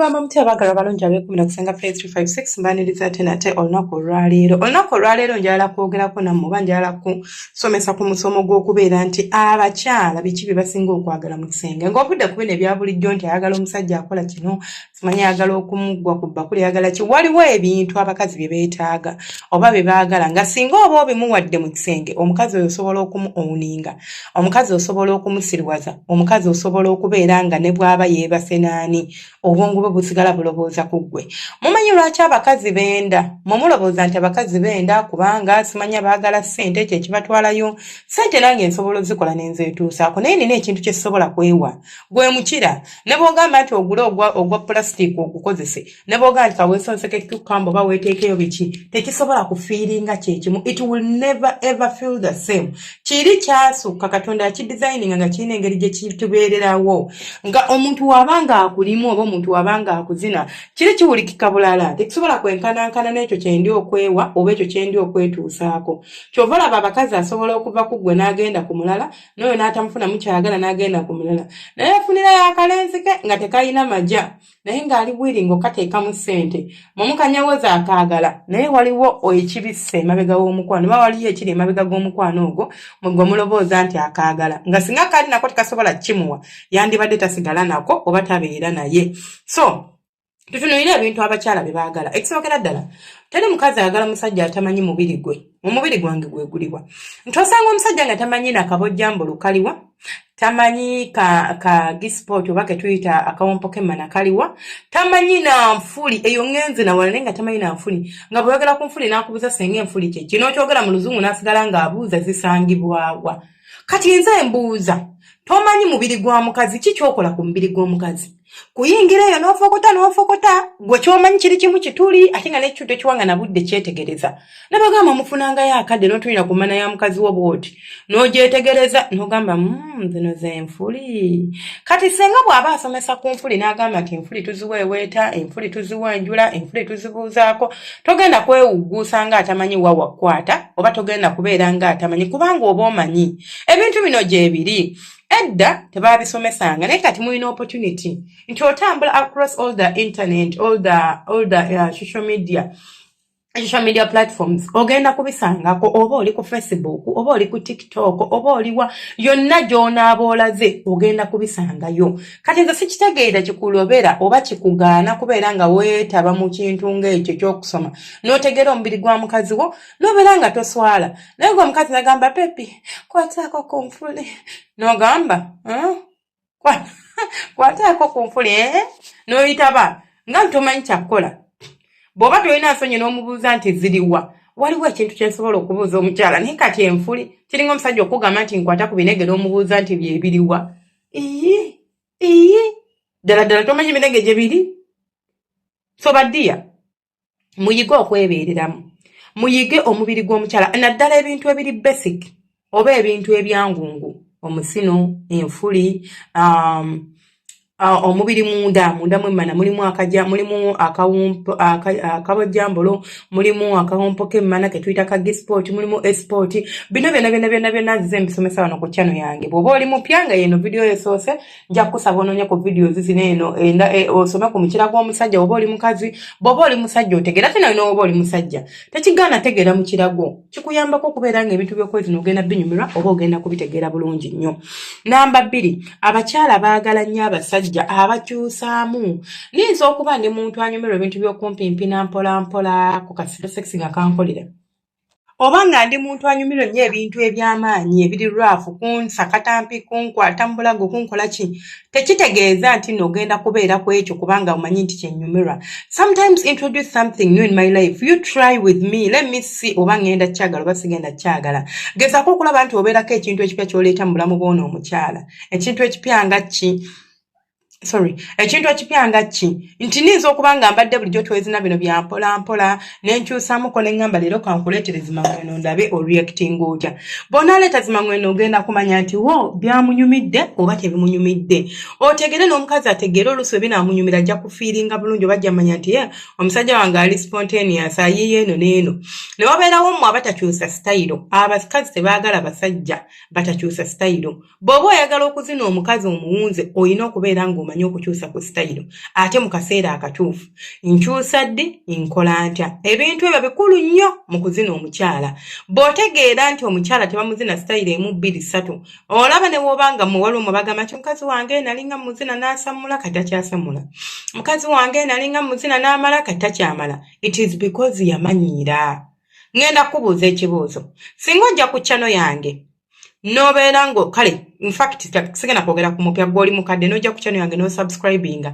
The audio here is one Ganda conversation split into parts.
Mugamba mutya abagala balungi abeekumira kusenga Faith 356 mbaniriza ate nate olunaku olwaleero njagala kwogerako nammwe oba njagala kusomesa ku musomo gw'okubeera nti abakyala biki bye basinga okwagala mu kisenge ng'ovudde ku bino ebya bulijjo nti ayagala omusajja akola kino simanyi ayagala okumuggwa ku bbakuli ayagala ki waliwo ebintu abakazi bye beetaaga oba bye baagala nga singa oba obimuwadde mu kisenge omukazi oyo osobola okumuowninga omukazi osobola okumusirwaza omukazi osobola okubeera nga ne bw'aba yeebase naani obwongo bwe busigala bulobooza ku ggwe. Mumanyi lwaki abakazi benda? Mulowooza nti abakazi benda kubanga simanyi baagala ssente ekyo ekibatwalayo. Ssente nange nsobola ozikola n'enzeetuusaako naye nina ekintu kye sisobola kwewa. Gwe mukira ne bw'ogamba nti ogule ogwa pulasitiiki ogukozese ne bw'ogamba nti kaweesonseke cucumber oba weeteekeyo biki tekisobola kufiiringa kye kimu. It will never ever feel the same. Kiri kyasukka Katonda yakidesigninga nga kirina engeri gye kitubeererawo nga omuntu wabanga akulimu oba omuntu wabanga akuzina kiri kiwulikika bulala tekisobola kwenkanankana n'ekyo kyendi okwewa oba ekyo kyendi okwetuusaako. Kyova olaba abakazi asobola okuva ku ggwe n'agenda ku mulala n'oyo n'atamufunamu kyayagala n'agenda ku mulala naye afunirayo akalenzi ke nga tekalina majja naye ng'ali bwiringo kateekamu ssente mumukanyawoza akaagala naye waliwo ekibisse emabega w'omukwano oba waliyo ekiri emabega g'omukwano ogwo mugwe mulobooza nti akaagala nga singa kali nako tekasobola kimuwa yandibadde tasigala nako oba tabeera naye. So tutunuulire ebintu abakyala bye baagala. Ekisookera ddala teri mukazi ayagala musajja atamanyi mubiri gwe. Omubiri gwange gwegulibwa nti osanga omusajja nga tamanyi nakabojjambo lukaliwa tamanyi ka gisipoti oba ketuyita akawompo k'emmana kaliwa tamanyi na nfuli eyo ngenze nawala naye nga tamanyi na nfuli nga bweyogera ku nfuli n'akubuza senga enfuli kye kino kyogera mu luzungu n'asigala ng'abuuza zisangibwawa. Kati nze mbuuza tomanyi mubiri gwa mukazi ki kyokola ku mubiri gw'omukazi kuyingira eyo n'ofokota gwe kyomanyi kiri kimu kituli ate nga n'ekintu ekiwanga na budde kyetegereza ne bagamba mufunangayo akadde n'otulira ku mana ya mukazi wo bw'oti n'ogyetegereza n'ogamba zino ze nfuli. Kati senga bw'aba asomesa ku nfuli n'agamba nti enfuli tuziweeweeta enfuli tuziwanjula enfuli tuzibuuzaako togenda kwewugguusa ng'atamanyi wawa kwata oba togenda kubeera ng'atamanyi kubanga oba omanyi ebintu bino gye biri. Edda tebaabisomesanga naye kati mulina opportunity nti otambula across all the internet all the social media platforms ogenda kubisangako oba oli ku Facebook oba oli ku TikTok oba oliwa yonna gy'onaaba olaze ogenda kubisangayo. Kati nze sikitegeera kikulobera oba kikugaana kubeera nga weetaba mu kintu ng'ekyo ky'okusoma n'otegeera omubiri gwa mukazi wo n'obeera nga toswala naye gwe omukazi nagamba pepi kwataako ku nfuli n'ogamba kwataako ku nfuli n'oyitaba nga ntomanyi kyakukola. Bw'oba tolina nsonyi n'omubuuza nti ziriwa waliwo ekintu kye nsobola okubuuza omukyala naye kati enfuli kiringa omusajja okugamba nti nkwata ku binege n'omubuuza nti byebiriwa. Ddala tomanyi binege gye biri. So baddiya muyige okwebeereramu muyige omubiri gw'omukyala naddala ebintu ebiri basic oba ebintu ebyangungu omusino enfuli omubiri munda mwemmana mulimu akabojjambolo mulimu akawompo k'emmana ke tuyita ka gisipoti mulimu espoti bino byonna zize mbisomesa wano ku channel yange. Bw'oba oli mupya nga yeno video esoose nja kukusaba onoonye ku videos zino eno osome ku mukira gw'omusajja bw'oba oli mukazi bw'oba oli musajja otegeera ate nawe n'oba oli musajja tekigaana tegeera mu kirago kikuyambako okubeera nga ebintu by'okwezi n'ogenda binyumirwa oba ogenda kubitegeera bulungi nnyo. Namba 2 abakyala baagala nnyo abasajja abakyusaamu. Niyinza okuba ndi muntu anyumirwa ebintu by'okumpimpina mpola ku kasito sexi nga kankolera oba nga ndi muntu anyumirwa nnyo ebintu eby'amaanyi ebiri rwafu kunsakatampi kunkwata mu bulago kunkola ki tekitegeeza nti n'ogenda kubeera ku ekyo kubanga omanyi nti kyennyumirwa. Sometimes introduce something new in my life. You try with me. Let me see oba ngenda kyagala oba sigenda kyagala. Gezaako okulaba nti obeerako ekintu ekipya ky'oleeta mu bulamu bw'ono omukyala. Ekintu ekipya nga ki ekintu ekipya nga ki nti niyinza okuba nga mbadde bulijjo twezina bino bya mpola nenkyusaamuko ne ngamba leero kankuleetere zimangweno ndabe oreacting otya. Bw'onaaleeta zimangweno ogenda kumanya nti byamunyumidde oba tebimunyumidde. Otegere n'omukazi ategeera oluusi bwe binaamunyumira ajja kufiiringa bulungi oba ajja manya nti omusajja wange ali spontaneous ayiye eno n'eno. Ne wabeerawo mmwe abatakyusa sitayiro. Abakazi tebaagala basajja batakyusa sitayiro. Bw'oba oyagala okuzina omukazi omuwunze olina okubeera nga ng'omanyi okukyusa ku style ate mu kaseera akatuufu nkyusa ddi nkola ntya ebintu ebyo bikulu nnyo mu kuzina omukyala bw'otegeera nti omukyala tebamuzina style emu bbiri ssatu olaba ne bw'obanga muwala omwo bagamba nti mukazi wange nalinga muzina n'asamula kati akyasamula mukazi wange nalinga muzina n'amala kati takyamala it is because yamanyiira ngenda kubuuza ekibuuzo singa ojja ku channel yange nobeera ngo kale in fact sigenda kwogera ku mupya gw'oli mukadde n'ojja ku channel yange n'osubscribinga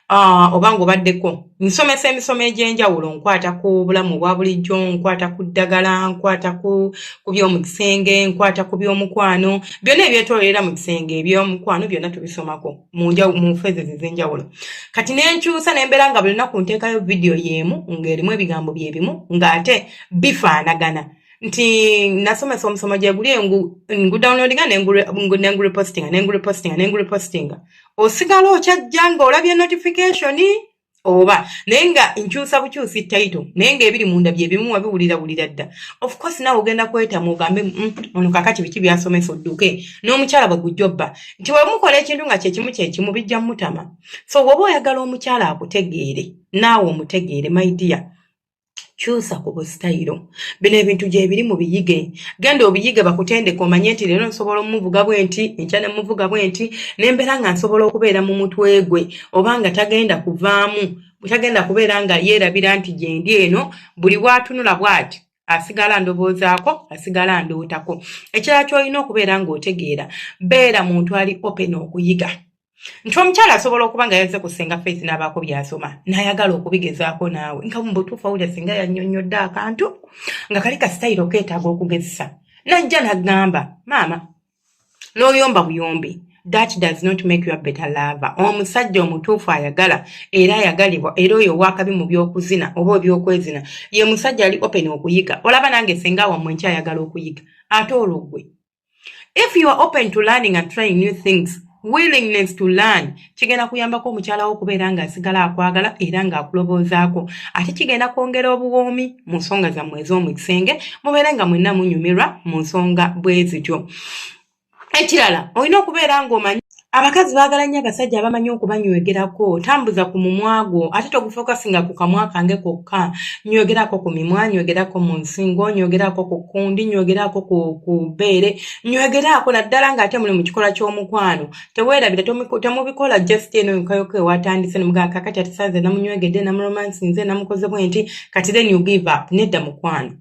oba ng'obaddeko nsomesa emisomo egy'enjawulo nkwata ku bulamu bwa bulijjo nkwata ku ddagala nkwata ku by'omu kisenge nkwata ku by'omukwano byonna ebyetoolera mu kisenge eby'omukwano byonna tubisomako mu feezi ez'enjawulo kati n'enkyusa n'embeera nga buli lunaku nteekayo vidiyo y'emu ng'erimu ebigambo bye bimu ng'ate bifaanagana nti nasomesa omusomo gye guli ngudownloadinga nengurepostinga osigala okyajja ng'olabye notification oba naye nga nkyusa bukyusi title naye ng'ebiri munda bye bimu wabiwulira dda of course nawe ogenda kwetamu ogambe ono kakati biki byasomesa odduke n'omukyala bwe gujjobba nti wemukola ekintu nga kyekimu bijja mutama so bw'oba oyagala omukyala akutegeere naawe omutegeere my dear kyusa ku bustayiro bino ebintu gye biri mu biyige genda obiyige bakutendeka omanye nti leero nsobola omuvuga bwenti enkya ne muvuga bwenti n'embeera nga nsobola okubeera mu mutwe gwe oba nga tagenda kuvaamu tagenda kubeera nga yeerabira nti gye ndi eno buli bw'atunula bw'ati asigala ndoboozaako asigala ndootako ekirala ky'olina okubeera ng'otegeera beera muntu ali open okuyiga nti omukyala asobola okuba nga yazze kusenga Faith n'abaako by'asoma n'ayagala okubigezaako naawe nga mu butuufu awulira singa yannyonnyodde akantu nga kali ka sitayiro keetaaga okugezesa najja n'agamba maama n'oyomba buyombi that does not make you a better lover omusajja omutuufu ayagala era ayagalibwa era oyo wakabi mu by'okuzina oba ebyokwezina ye musajja ali open okuyiga olaba nange senga wammwe nkyayagala okuyiga ate olwo ggwe if you are open to learning and trying new things willingness to learn kigenda kuyambako omukyala wo okubeera ng'asigala akwagala era ng'akuloboozaako ate kigenda kwongera obuwoomi mu nsonga zammwe ez'omu kisenge mubeere nga mwenna munyumirwa mu nsonga bwe zityo ekirala olina okubeera ng'omanyi abakazi baagala nnyo abasajja abamanyi okubanywegerako tambuza ku mumwa gwo ate togufokasinga ku kamwa kange kokka nywegerako ku mimwa nywegerako mu nsingo nywegerako ku kundi nywegerako ku bbeere nywegerako naddala ng'ate muli mu kikola ky'omukwano teweerabira temubikola just eno yokayoko ewatandise nemugamba kakati ate saaze namunywegedde namuromansi nze namukoze bwenti kati then you give up nedda mukwano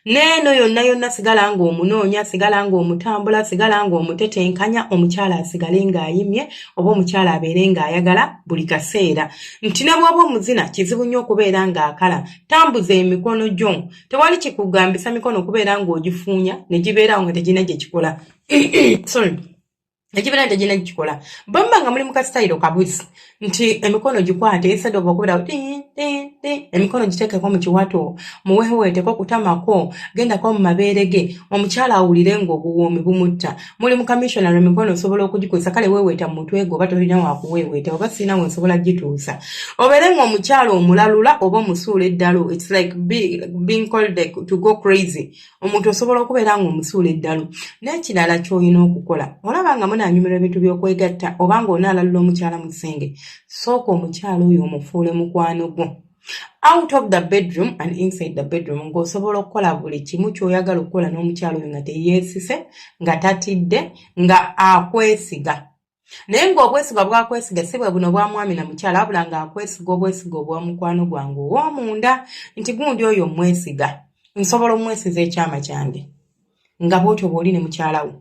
neno yonna sigala ng'omunoonya sigala ng'omutambula sigala ng'omutetenkanya omukyala asigale ng'ayimye oba omukyala abeere ng'ayagala buli kaseera nti ne bw'oba omuzina kizibu nnyo okubeera ng'akala tambuza emikono gyo tewali kikugambisa mikono okubeera ng'ogifuunya ne gibeerawo nga tegina gye kikola sorry ekibera nti gina kikola bamba nga muli mu kasitayiro kabuzi nti emikono gikwate esada oba okubera emikono giteekeko mu kiwato muweweeteko kutamako gendako mu mabeere ge omukyala awulire ng'obuwoomi bumutta muli mu kamissionary emikono osobola okugikozesa kale weeweeta mu mutwe gwe oba tolina wakuweeweeta oba sirina we nsobola gituusa obeere ng'omukyala omulalula oba omusuula eddalo it's like being called to go crazy omuntu osobola okubeera ng'omusuula eddalo n'ekirala ky'olina okukola olaba nga munaanyumirwa ebintu by'okwegatta oba ng'onaalalula omukyala mu kisenge sooka omukyala oyo omufuule mukwano gwo out of the bedroom and inside the bedroom ng'osobola okukola buli kimu ky'oyagala okukola n'omukyala oyo nga teyeesise nga tatidde nga akwesiga naye ng'obwesiga bwakwesiga si bwe buno bwa mwami na mukyala wabula ng'akwesiga obwesiga obwa mukwano gwange ow'omunda nti gundi oyo mwesiga nsobola omwesiza ekyama kyange nga bw'otyo bw'oli ne mukyala we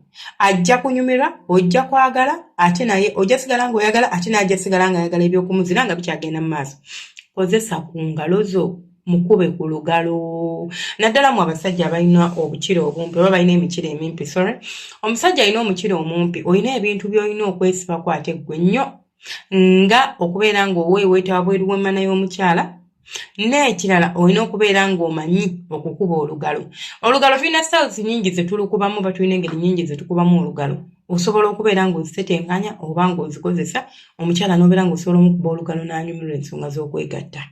ajja kunyumirwa ojja kwagala ate naye ojja sigala ng'oyagala ate n'ajja sigala ng'ayagala ebyokumuzira nga bikyagenda mu maaso kozesa ku ngalo zo mukube ku lugalo naddala mu abasajja abalina obukire obumpi oba balina emikire emimpi sorry omusajja alina omukire omumpi olina ebintu by'olina okwesibako ate ggwe nnyo nga okubeera ng'oweeweeta wabweru w'emmana y'omukyala n'ekirala olina okubeera ng'omanyi okukuba olugalo tulina styles nnyingi ze tulukubamu oba tulina engeri nnyingi ze tukubamu olugalo osobola okubeera ng'ozitetenkanya oba ng'ozikozesa omukyala n'obeera ng'osobola omukuba olugalo n'anyumirwa ensonga z'okwegatta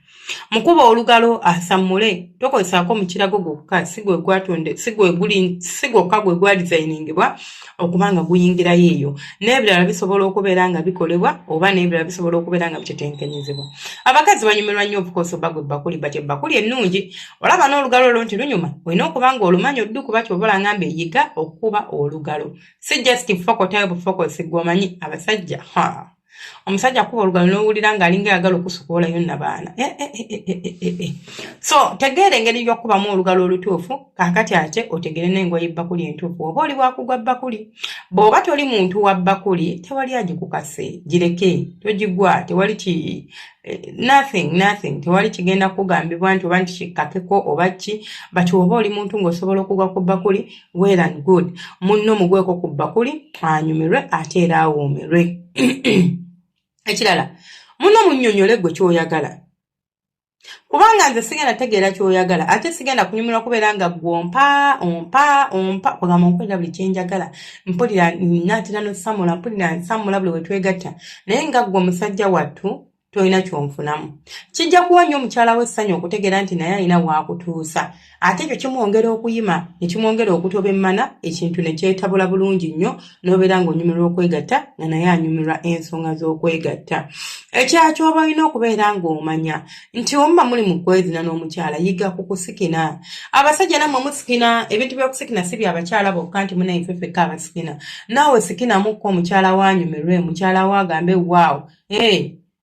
Mukuba olugalo asammule tokozesaako mukirago gwokka sigwe gwatonde sigwokka gwe gwa designingibwa okubanga guyingirayo eyo n'ebirala bisobola okubeera nga bikolebwa oba n'ebirala bisobola okubeera nga bitetenkenyezebwa. Abakazi banyumirwa nnyo obukoosi oba gwe bbakuli bati ebbakuli ennungi olaba n'olugalo olwo nti lunyuma olina okuba nga olumanyi oddukuba kyobola ngamba eyiga okuba olugalo si just foko type focus gwomanyi abasajja omusajja kuba olugalo n'owulira ng'alinga ayagala okusukolayo nabaana so tegeera engeri y'okubamu olugalo olutuufu kaakati ate otegere n'engoye bbakuli entuufu oba oli wakugwa bbakuli bw'oba toli muntu wa bbakuli tewali agikukase gireke togigwa tewali nothing tewali kigenda kugambibwa nti oba nti kikkakeko oba ki bati oba oli muntu ng'osobola okugwa ku bbakuli well and good munno mugweko ku bbakuli anyumirwe ate era awoomerwe. Ekirala munno munnyonnyole gwe ky'oyagala kubanga nze sigenda tegeera ky'oyagala ate sigenda kunyumirwa kubeera nga gwompa kugamba nkolera buli kyenjagala mpulira naatera nosamula mpulira nsamula buli wetwegatta naye nga ggwe omusajja wattu tolina kyonfunamu kijja kuwa nnyo omukyala w'essanyu okutegeera nti naye alina waakutuusa ate ekyo kimwongera okuyima ne kimwongera okutoba emmana ekintu ne kyetabula bulungi nnyo n'obeera ng'onyumirwa okwegatta nga naye anyumirwa ensonga z'okwegatta. Ekyakyo oba olina okubeera ng'omanya nti omuba muli mu kwezina n'omukyala yiga ku kusikina. Abasajja nammwe musikina ebintu by'okusikina si byabakyala bokka nti munaife ffekka abasikina naawe sikinamukko omukyala wanyumirwe mukyala waagambe waawo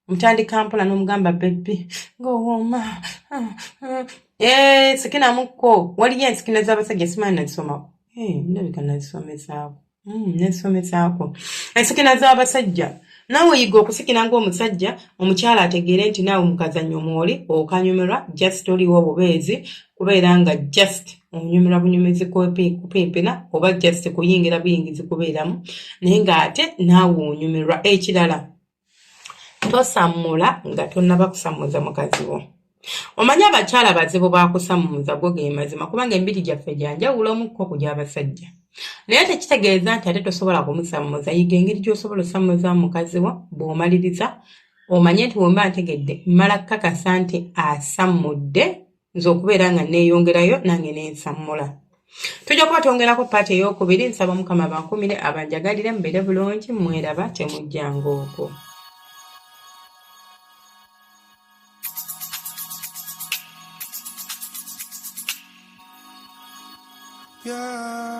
mutandika mpola n'omugamba bebi ng'owooma sikinamukko waliyo ensikina z'abasajja simanyi nazisomako ndabika nazisomesaako ensikina z'abasajja naawe yiga okusikina ng'omusajja omukyala ategeere nti naawe mukazannyo mwoli okanyumirwa just oliwo obubeezi kubeera nga just onyumirwa bunyumizi kupimpina oba just kuyingira buyingizi kubeeramu naye ng'ate naawe onyumirwa. Ekirala tosammula nga tonnaba kusammuza mukazi wo. Omanyi abakyala bazibu bakusammuza go ge mazima kubanga embiri gyaffe gyanjawulo omukko ku gy'abasajja naye tekitegeeza nti ate tosobola kumusammuza. Yiga engeri gy'osobola osammuza mukazi wo bw'omaliriza omanye nti wemba ntegedde mmala kkakasa nti asammudde nze okubeera nga neeyongerayo nange nensammula. Tujja kuba twongerako paati ey'okubiri. Nsaba Mukama bankumire abanjagalire mubeere bulungi mweraba temujjanga okwo. Yeah.